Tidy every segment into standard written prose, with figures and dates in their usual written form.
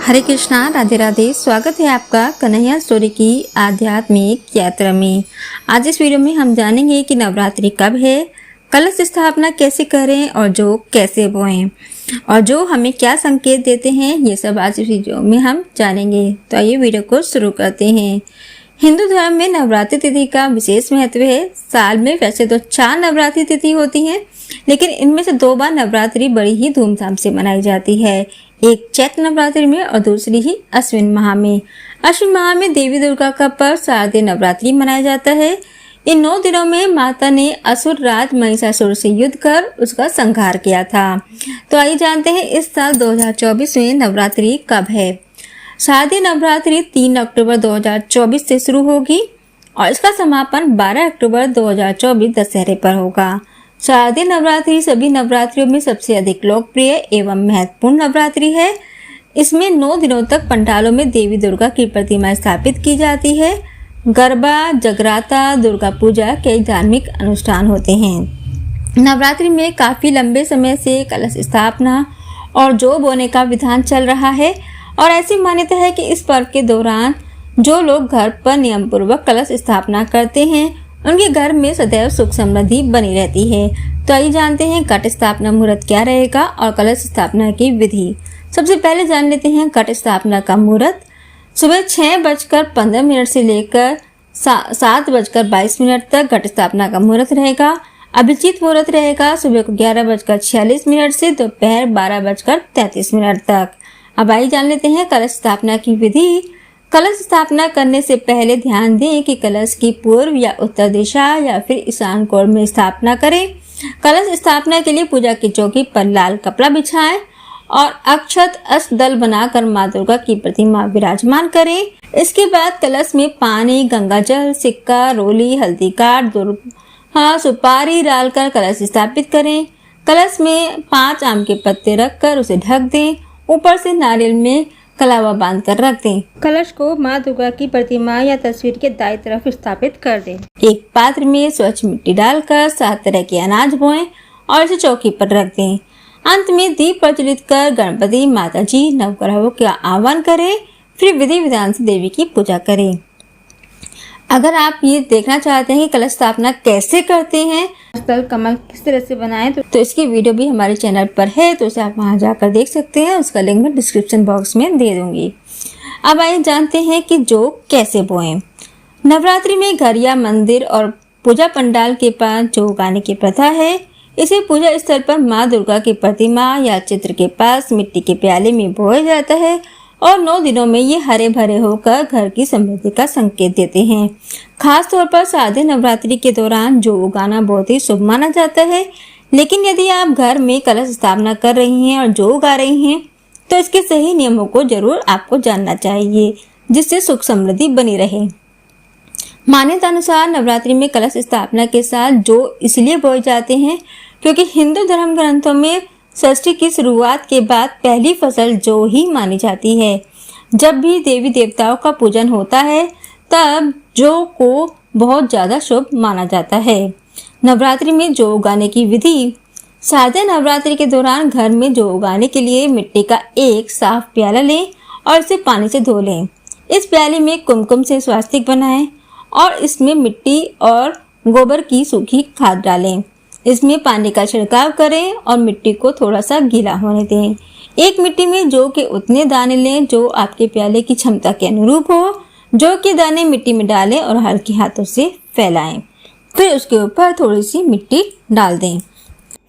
हरे कृष्णा, राधे राधे। स्वागत है आपका कन्हैया स्टोरी की आध्यात्मिक यात्रा में। आज इस वीडियो में हम जानेंगे कि नवरात्रि कब है, कलश स्थापना कैसे करें और जौ कैसे बोएं और जो हमें क्या संकेत देते हैं, ये सब आज इस वीडियो में हम जानेंगे। तो आइए वीडियो को शुरू करते हैं। हिंदू धर्म में नवरात्रि तिथि का विशेष महत्व है। साल में वैसे तो 4 नवरात्रि तिथि होती हैं, लेकिन इनमें से 2 बार नवरात्रि बड़ी ही धूमधाम से मनाई जाती है। एक चैत्र नवरात्रि में और दूसरी ही अश्विन माह में। अश्विन माह में देवी दुर्गा का पर्व शारदीय नवरात्रि मनाया जाता है। इन 9 दिनों में माता ने असुर राज महिषासुर से युद्ध कर उसका संहार किया था। तो आइए जानते हैं इस साल 2024 में नवरात्रि कब है। शारदीय नवरात्रि 3 अक्टूबर 2024 से शुरू होगी और इसका समापन 12 अक्टूबर 2024 दशहरे पर होगा। शारदीय नवरात्रि सभी नवरात्रियों में सबसे अधिक लोकप्रिय एवं महत्वपूर्ण नवरात्रि है। इसमें 9 दिनों तक पंडालों में देवी दुर्गा की प्रतिमा स्थापित की जाती है। गरबा, जगराता, दुर्गा पूजा कई धार्मिक अनुष्ठान होते हैं। नवरात्रि में काफी लंबे समय से कलश स्थापना और जौ बोने का विधान चल रहा है और ऐसी मान्यता है कि इस पर्व के दौरान जो लोग घर पर नियम पूर्वक कलश स्थापना करते हैं उनके घर में सदैव सुख समृद्धि बनी रहती है। तो आइए जानते हैं घट स्थापना मुहूर्त क्या रहेगा और कलश स्थापना की विधि। सबसे पहले जान लेते हैं घट स्थापना का मुहूर्त। सुबह 6:15 से लेकर 7:22 तक घट स्थापना का मुहूर्त रहेगा। अभिजीत मुहूर्त रहेगा सुबह को 11:46 से दोपहर 12:33 तक। अब आइए जान लेते हैं कलश स्थापना की विधि। कलश स्थापना करने से पहले ध्यान दें कि कलश की पूर्व या उत्तर दिशा या फिर ईशान कोण में स्थापना करें। कलश स्थापना के लिए पूजा की चौकी पर लाल कपड़ा बिछाएं और अक्षत अष्टदल बनाकर मां दुर्गा की प्रतिमा विराजमान करें। इसके बाद कलश में पानी, गंगाजल, सिक्का, रोली, हल्दी काट, सुपारी डालकर कलश स्थापित करें। कलश में 5 आम के पत्ते रखकर उसे ढक दें। ऊपर से नारियल में कलावा बांधकर रख दें। कलश को माँ दुर्गा की प्रतिमा या तस्वीर के दाईं तरफ स्थापित कर दें। एक पात्र में स्वच्छ मिट्टी डालकर 7 तरह के अनाज बोएं और इसे चौकी पर रख दें। अंत में दीप प्रज्वलित कर गणपति, माताजी, नवग्रहों का आह्वान करें। फिर विधि विधान से देवी की पूजा करें। अगर आप ये देखना चाहते हैं कि कलश स्थापना कैसे करते हैं, स्थल कमल किस तरह से बनाएं, तो इसकी वीडियो भी हमारे चैनल पर है, तो उसे आप वहां जाकर देख सकते हैं। उसका लिंक मैं डिस्क्रिप्शन बॉक्स में दे दूंगी। अब आइए जानते हैं कि जौ कैसे बोएं। नवरात्रि में घर या मंदिर और पूजा पंडाल के पास जौ उगाने की प्रथा है। इसे पूजा स्थल पर माँ दुर्गा की प्रतिमा या चित्र के पास मिट्टी के प्याले में बोया जाता है और 9 दिनों में ये हरे भरे होकर घर की समृद्धि का संकेत देते हैं। खास तौर पर शारदीय नवरात्रि के दौरान जौ उगाना बहुत ही शुभ माना जाता है। लेकिन यदि आप घर में कलश स्थापना कर रही हैं और जौ उगा रही हैं, तो इसके सही नियमों को जरूर आपको जानना चाहिए, जिससे सुख समृद्धि बनी रहे। मान्यता अनुसार नवरात्रि में कलश स्थापना के साथ जौ इसलिए बोए जाते हैं क्योंकि हिंदू धर्म ग्रंथों में षष्ठी की शुरुआत के बाद पहली फसल जौ ही मानी जाती है। जब भी देवी देवताओं का पूजन होता है तब जौ को बहुत ज्यादा शुभ माना जाता है। नवरात्रि में जौ उगाने की विधि। शारदीय नवरात्रि के दौरान घर में जौ उगाने के लिए मिट्टी का एक साफ प्याला लें और इसे पानी से धो लें। इस प्याले में कुमकुम से स्वास्तिक बनाएं और इसमें मिट्टी और गोबर की सूखी खाद डालें। इसमें पानी का छिड़काव करें और मिट्टी को थोड़ा सा गीला होने दें। एक मिट्टी में जौ के उतने दाने लें जो आपके प्याले की क्षमता के अनुरूप हो। जौ के दाने मिट्टी में डालें और हल्के हाथों से फैलाएं। फिर उसके ऊपर थोड़ी सी मिट्टी डाल दें।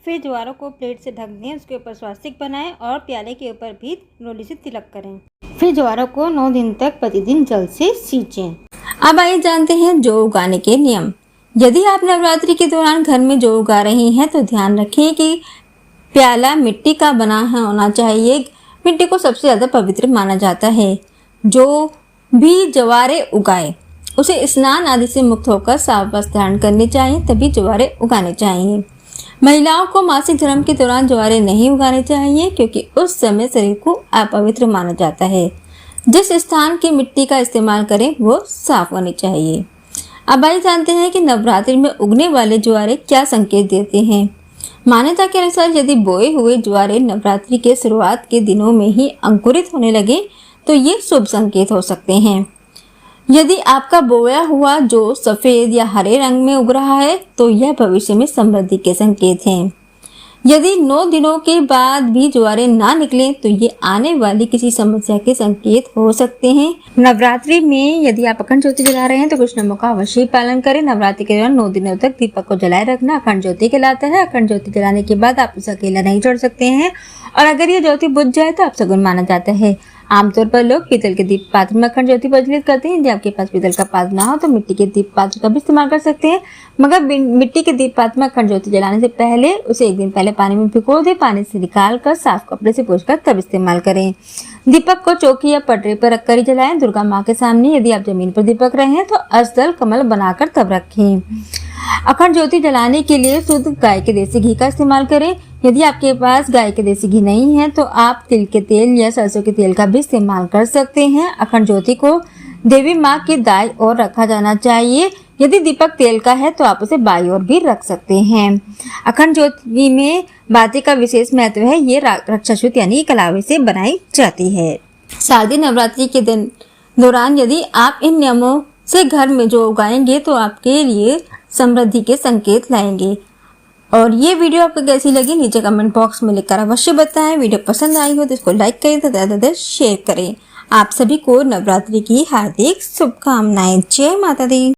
फिर ज्वारों को प्लेट से ढक दें। उसके ऊपर स्वास्तिक बनाएं और प्याले के ऊपर भी रोली से तिलक करें। फिर ज्वारों को 9 दिन तक प्रतिदिन जल से सींचें। अब आइए जानते हैं जौ उगाने के नियम। यदि आप नवरात्रि के दौरान घर में जौ उगा रही हैं तो ध्यान रखें कि प्याला मिट्टी का बना होना चाहिए। मिट्टी को सबसे ज्यादा पवित्र माना जाता है। जो भी ज्वारे उगाए उसे स्नान आदि से मुक्त होकर साफ वस्त्र धारण करने चाहिए, तभी ज्वारे उगाने चाहिए। महिलाओं को मासिक धर्म के दौरान ज्वारे नहीं उगाने चाहिए क्योंकि उस समय शरीर को अपवित्र माना जाता है। जिस स्थान की मिट्टी का इस्तेमाल करें वो साफ होनी चाहिए। अब आइए जानते हैं कि नवरात्रि में उगने वाले ज्वारे क्या संकेत देते हैं। मान्यता के अनुसार यदि बोए हुए ज्वारे नवरात्रि के शुरुआत के दिनों में ही अंकुरित होने लगे तो ये शुभ संकेत हो सकते हैं। यदि आपका बोया हुआ जो सफेद या हरे रंग में उग रहा है तो यह भविष्य में समृद्धि के संकेत हैं। यदि 9 दिनों के बाद भी ज्वारे ना निकले तो ये आने वाली किसी समस्या के संकेत हो सकते हैं। नवरात्रि में यदि आप अखंड ज्योति जला रहे हैं तो कुछ नियमों का अवश्य पालन करें। नवरात्रि के दौरान 9 दिनों तक दीपक को जलाए रखना अखंड ज्योति कहलाता है। अखंड ज्योति जलाने के बाद आप उसे अकेला नहीं छोड़ सकते हैं और अगर ये ज्योति बुझ जाए तो आप सगुन माना जाता है। आमतौर पर लोग पीतल के दीप पात्र में अखंड ज्योति प्रज्वलित करते हैं। यदि आपके पास पीतल का पात्र ना हो तो मिट्टी के दीप पात्र का भी इस्तेमाल कर सकते हैं, मगर मिट्टी के दीप पात्र में अखंड ज्योति जलाने से पहले उसे एक दिन पहले पानी में भिगो दें। पानी से निकाल कर साफ कपड़े से पोंछकर तब इस्तेमाल करें। दीपक को चौकी या पटरे पर रखकर ही जलाएं। दुर्गा माँ के सामने यदि आप जमीन पर दीपक रहे हैं तो अष्टदल कमल बनाकर तब रखें। अखंड ज्योति जलाने के लिए शुद्ध गाय के देसी घी का इस्तेमाल करें। यदि आपके पास गाय के देसी घी नहीं है तो आप तिल के तेल या सरसों के तेल का भी इस्तेमाल कर सकते हैं। अखंड ज्योति को देवी माँ की दाईं ओर रखा जाना चाहिए। यदि दीपक तेल का है तो आप उसे बाईं ओर भी रख सकते हैं। अखंड ज्योति में बाती का विशेष महत्व है। ये रक्षासूत यानी कलावे से बनाई जाती है। शारदीय नवरात्रि के दिन दौरान यदि आप इन नियमों से घर में जो उगाएंगे तो आपके लिए समृद्धि के संकेत लाएंगे। और ये वीडियो आपको कैसी लगी नीचे कमेंट बॉक्स में लिखकर अवश्य बताएं। वीडियो पसंद आई हो तो इसको लाइक करें तो ज़्यादा शेयर करें। आप सभी को नवरात्रि की हार्दिक शुभकामनाएं। जय माता दी।